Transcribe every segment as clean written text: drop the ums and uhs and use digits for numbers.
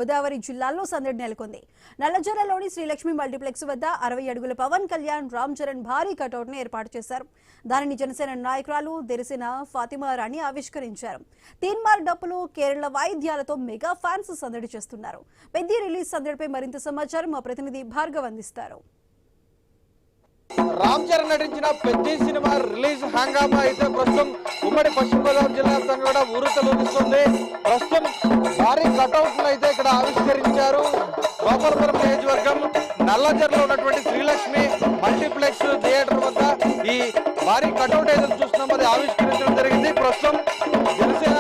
గోదావరి జిల్లాలో సందడి నెలకొంది. నల్లజర్లలోని శ్రీలక్ష్మి మల్టీప్లెక్స్ వద్ద 60 అడుగుల పవన్ కళ్యాణ్ రామ్ చరణ్ భారీ కటౌట్ ను ఏర్పాటు చేశారు. దానిని జనసేన నాయకురాలు దెరిసిన ఫాతిమా రాణి ఆవిష్కరించారు. తీన్మార్ డప్పులు, కేరళ వాయిద్యాలతో మెగా ఫ్యాన్స్ సందడి చేస్తున్నారు. పెద్ది రిలీజ్ సందడిపై మరింత సమాచారం మా ప్రతినిధి భార్గవ్ అందిస్తారు. రామ్ చరణ్ నటించిన పెద్ది సినిమా రిలీజ్ హంగామా అయితే ప్రస్తుతం ఉమ్మడి పశ్చిమ గోదావరి జిల్లా వ్యాప్తంగా కూడా ఊరుతలూగిస్తుంది. ప్రస్తుతం భారీ కటౌట్లు అయితే ఇక్కడ ఆవిష్కరించారు. గోపాలపురం నియోజకవర్గం నల్లజర్లో ఉన్నటువంటి శ్రీలక్ష్మి మల్టీప్లెక్స్ థియేటర్ వద్ద ఈ భారీ కటౌట్ ఏదైతే చూస్తున్నాం అది ఆవిష్కరించడం జరిగింది. ప్రస్తుతం జనసేన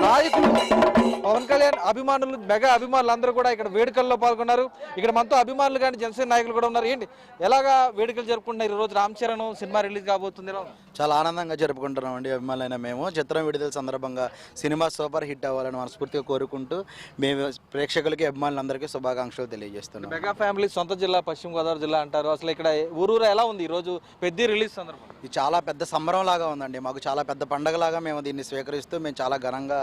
నాయకులు పవన్ కళ్యాణ్ అభిమానులు, మెగా అభిమానులు అందరూ కూడా ఇక్కడ వేడుకల్లో పాల్గొన్నారు. ఇక్కడ మనతో అభిమానులు కానీ జనసేన నాయకులు కూడా ఉన్నారు. ఏంటి ఎలాగా వేడుకలు జరుపుకుంటున్నారు? ఈ రోజు రామ్ చరణ్ సినిమా రిలీజ్ కాబోతుంది. చాలా ఆనందంగా జరుపుకుంటున్నాం అండి. అభిమానులైన మేము చిత్రం విడుదల సందర్భంగా సినిమా సూపర్ హిట్ అవ్వాలని మనస్ఫూర్తిగా కోరుకుంటూ మేము ప్రేక్షకులకి అభిమానులందరికీ శుభాకాంక్షలు తెలియజేస్తున్నాం. మెగా ఫ్యామిలీ సొంత జిల్లా పశ్చిమ గోదావరి జిల్లా అంటారు. అసలు ఇక్కడ ఊరూరు ఎలా ఉంది ఈ రోజు పెద్ద రిలీజ్ సందర్భంగా? ఇది చాలా పెద్ద సంబరం లాగా ఉందండి. మాకు చాలా పెద్ద పండగలాగా మేము దీన్ని స్వీకరిస్తూ మేము చాలా ఘనంగా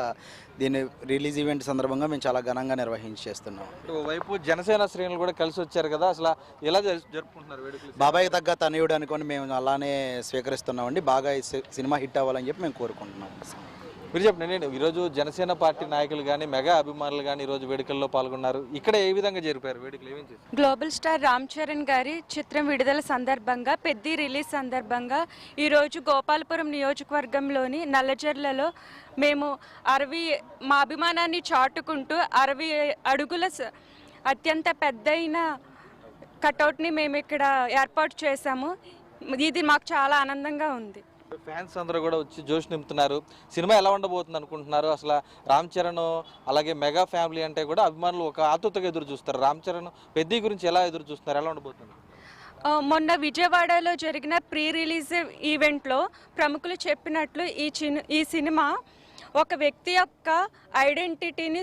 దీన్ని రిలీజ్ ఈవెంట్ సందర్భంగా మేము చాలా ఘనంగా నిర్వహించేస్తున్నాం. వైపు జనసేన శ్రేణులు కూడా కలిసి వచ్చారు కదా, అసలు ఎలా జరుపుకుంటున్నారు వేడుకలు? బాబాయ్ తగ్గ తనయుడు అనుకొని మేము అలానే స్వీకరిస్తున్నామండి. బాగా సినిమా హిట్ అవ్వాలని చెప్పి మేము కోరుకుంటున్నాం. మీరు చెప్పండి, ఈరోజు జనసేన పార్టీ నాయకులు కానీ మెగా అభిమానులు కానీ ఈరోజు వేడుకల్లో పాల్గొన్నారు. ఇక్కడ ఏ విధంగా జరిపారు వేడుకలు? ఏమేం చేశారు? గ్లోబల్ స్టార్ రామ్ చరణ్ గారి చిత్రం విడుదల సందర్భంగా పెద్ది రిలీజ్ సందర్భంగా ఈరోజు గోపాలపురం నియోజకవర్గంలోని నల్లజర్లలో మేము మా అభిమానాన్ని చాటుకుంటూ 60 అడుగుల అత్యంత పెద్దయిన కటౌట్ని మేము ఇక్కడ ఏర్పాటు చేశాము. ఇది మాకు చాలా ఆనందంగా ఉంది. ఫ్యాన్స్ అందరూ కూడా వచ్చి జోష్ నింపుతున్నారు. సినిమా ఎలా ఉండబోతుంది అనుకుంటున్నారు? అసలు రామ్ చరణ్ అలాగే మెగా ఫ్యామిలీ అంటే కూడా అభిమానులు ఒక ఆతృతగా ఎదురు చూస్తారు. రామ్ చరణ్ పెద్ది గురించి ఎలా ఎదురు చూస్తున్నారు? ఎలా ఉండబోతుంది? మొన్న విజయవాడలో జరిగిన ప్రీ రిలీజ్ ఈవెంట్లో ప్రముఖులు చెప్పినట్లు ఈ సినిమా ఒక వ్యక్తి యొక్క ఐడెంటిటీని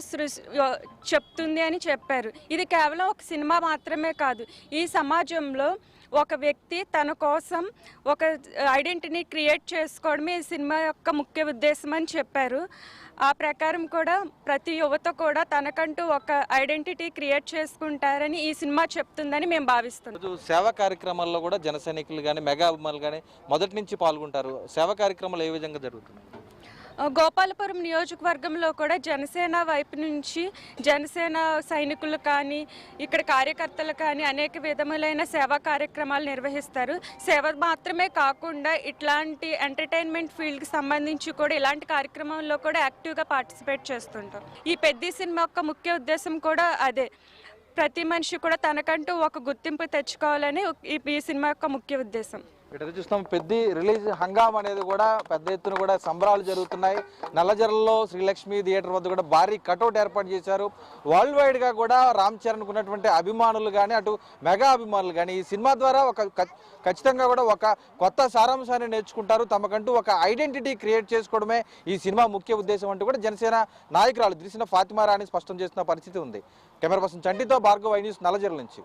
చెప్తుంది అని చెప్పారు. ఇది కేవలం ఒక సినిమా మాత్రమే కాదు, ఈ సమాజంలో ఒక వ్యక్తి తన కోసం ఒక ఐడెంటిటీని క్రియేట్ చేసుకోవడమే ఈ సినిమా యొక్క ముఖ్య ఉద్దేశం అని చెప్పారు. ఆ ప్రకారం కూడా ప్రతి యువత కూడా తనకంటూ ఒక ఐడెంటిటీ క్రియేట్ చేసుకుంటారని ఈ సినిమా చెప్తుందని మేము భావిస్తున్నాం. సేవా కార్యక్రమాల్లో కూడా జన సైనికులు కానీ మెగా అభిమానులు కానీ మొదటి నుంచి పాల్గొంటారు. సేవా కార్యక్రమాలు ఏ విధంగా జరుగుతున్నాయి? గోపాలపురం నియోజకవర్గంలో కూడా జనసేన వైపు నుంచి జనసేన సైనికులు కానీ ఇక్కడ కార్యకర్తలు కానీ అనేక విధములైన సేవా కార్యక్రమాలు నిర్వహిస్తారు. సేవ మాత్రమే కాకుండా ఇట్లాంటి ఎంటర్టైన్మెంట్ ఫీల్డ్కి సంబంధించి కూడా ఇలాంటి కార్యక్రమాల్లో కూడా యాక్టివ్గా పార్టిసిపేట్ చేస్తుంటాం. ఈ పెద్ద సినిమా యొక్క ముఖ్య ఉద్దేశం కూడా అదే. ప్రతి మనిషి కూడా తనకంటూ ఒక గుర్తింపు తెచ్చుకోవాలని ఈ సినిమా యొక్క ముఖ్య ఉద్దేశం. ఇక్కడ చూస్తాం పెద్ద రిలీజ్ హంగామా అనేది కూడా పెద్ద ఎత్తున కూడా సంబరాలు జరుగుతున్నాయి. నల్లజర్లలో శ్రీలక్ష్మి థియేటర్ వద్ద కూడా భారీ కటౌట్ ఏర్పాటు చేశారు. వరల్డ్ వైడ్గా కూడా రామ్ చరణ్కు ఉన్నటువంటి అభిమానులు కానీ అటు మెగా అభిమానులు కానీ ఈ సినిమా ద్వారా ఖచ్చితంగా కూడా ఒక కొత్త సారాంశాన్ని నేర్చుకుంటారు. తమకంటూ ఒక ఐడెంటిటీ క్రియేట్ చేసుకోవడమే ఈ సినిమా ముఖ్య ఉద్దేశం అంటూ కూడా జనసేన నాయకురాలు దెరిసిన ఫాతిమా రాణి స్పష్టం చేస్తున్న పరిస్థితి ఉంది. కెమెరా పర్సన్ చంటితో భార్గవ్, ఐ న్యూస్, నల్లజర్ల నుంచి.